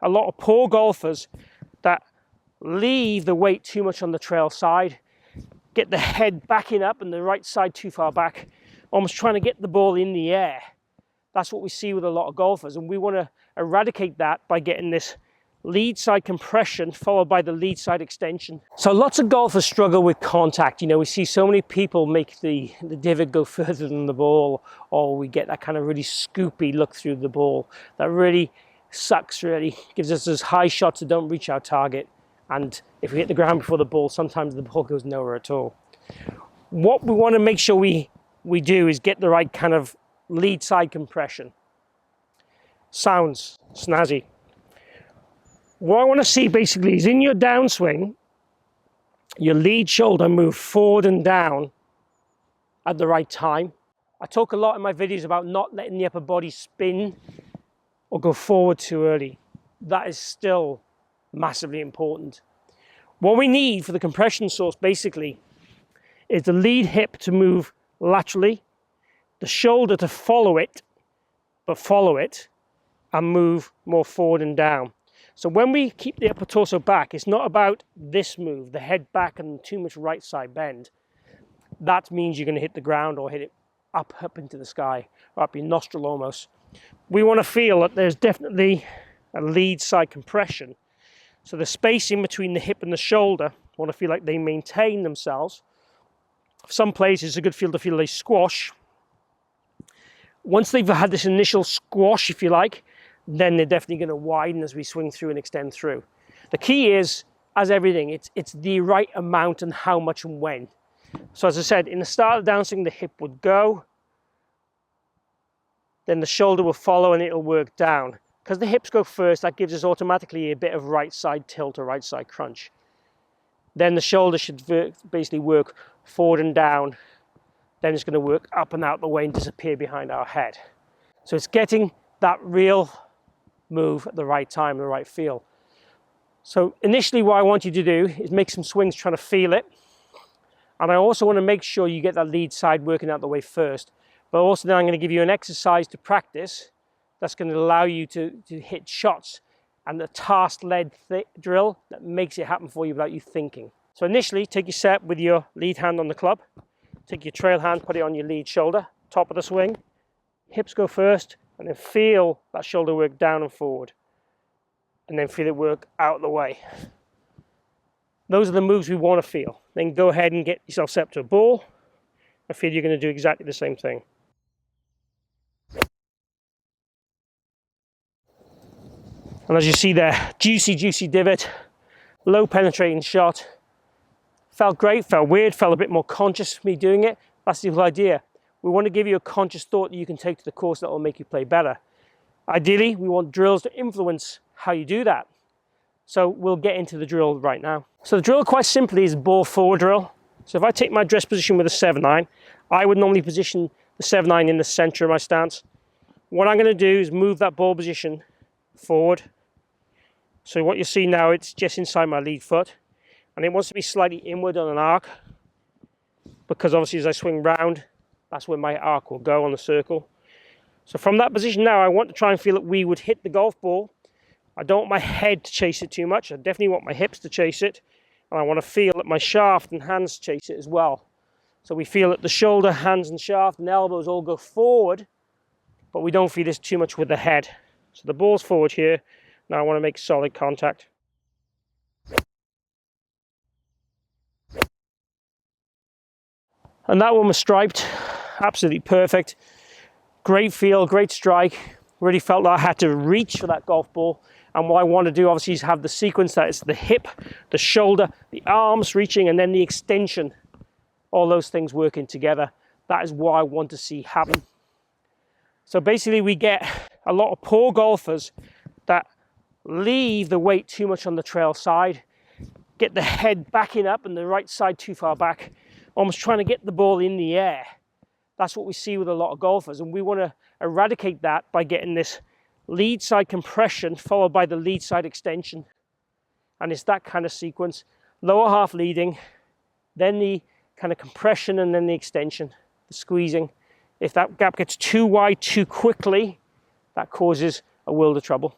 a lot of poor golfers that leave the weight too much on the trail side, get the head backing up and the right side too far back, almost trying to get the ball in the air. That's what we see with a lot of golfers, and we want to eradicate that by getting this lead side compression followed by the lead side extension. So lots of golfers struggle with contact. You know, we see so many people make the divot go further than the ball, or we get that kind of really scoopy look through the ball. That really sucks, really. Gives us those high shots that don't reach our target. And if we hit the ground before the ball, sometimes the ball goes nowhere at all. What we want to make sure we do is get the right kind of lead side compression. Sounds snazzy. What I want to see basically is in your downswing, your lead shoulder move forward and down at the right time. I talk a lot in my videos about not letting the upper body spin or go forward too early. That is still massively important. What we need for the compression source basically is the lead hip to move laterally, the shoulder to follow it, and move more forward and down. So when we keep the upper torso back, it's not about this move, the head back and too much right side bend. That means you're going to hit the ground or hit it up into the sky, or up your nostril almost. We want to feel that there's definitely a lead side compression. So the spacing between the hip and the shoulder, I want to feel like they maintain themselves. Some places it's a good feel to feel they squash. Once they've had this initial squash, if you like, then they're definitely going to widen as we swing through and extend through. The key is, as everything, it's the right amount and how much and when. So as I said, in the start of the downswing, the hip would go, then the shoulder will follow and it'll work down. Because the hips go first, that gives us automatically a bit of right side tilt or right side crunch. Then the shoulder should basically work forward and down. Then it's going to work up and out the way and disappear behind our head. So it's getting that real move at the right time, the right feel. So initially what I want you to do is make some swings trying to feel it. And I also want to make sure you get that lead side working out the way first. But also then I'm going to give you an exercise to practice that's going to allow you to hit shots and the task-led drill that makes it happen for you without you thinking. So initially, take your set with your lead hand on the club. Take your trail hand, put it on your lead shoulder, top of the swing. Hips go first, and then feel that shoulder work down and forward. And then feel it work out the way. Those are the moves we want to feel. Then go ahead and get yourself set up to a ball. I feel you're going to do exactly the same thing. And as you see there, juicy divot, low penetrating shot. Felt great, felt weird, felt a bit more conscious of me doing it. That's the whole idea. We want to give you a conscious thought that you can take to the course that will make you play better. Ideally, we want drills to influence how you do that. So we'll get into the drill right now. So the drill quite simply is a ball forward drill. So if I take my dress position with a 7-iron, I would normally position the 7-iron in the center of my stance. What I'm going to do is move that ball position forward. So what you see now, it's just inside my lead foot. And it wants to be slightly inward on an arc. Because obviously as I swing round, that's where my arc will go on the circle. So from that position now, I want to try and feel that we would hit the golf ball. I don't want my head to chase it too much. I definitely want my hips to chase it. And I want to feel that my shaft and hands chase it as well. So we feel that the shoulder, hands and shaft and elbows all go forward. But we don't feel this too much with the head. So the ball's forward here. Now I want to make solid contact. And that one was striped. Absolutely perfect. Great feel, great strike. Really felt like I had to reach for that golf ball. And what I want to do obviously is have the sequence that is the hip, the shoulder, the arms reaching, and then the extension. All those things working together. That is what I want to see happen. So basically we get a lot of poor golfers that leave the weight too much on the trail side, get the head backing up and the right side too far back, almost trying to get the ball in the air. That's what we see with a lot of golfers, and we want to eradicate that by getting this lead side compression followed by the lead side extension. And it's that kind of sequence. Lower half leading, then the kind of compression and then the extension, the squeezing. If that gap gets too wide too quickly, that causes a world of trouble.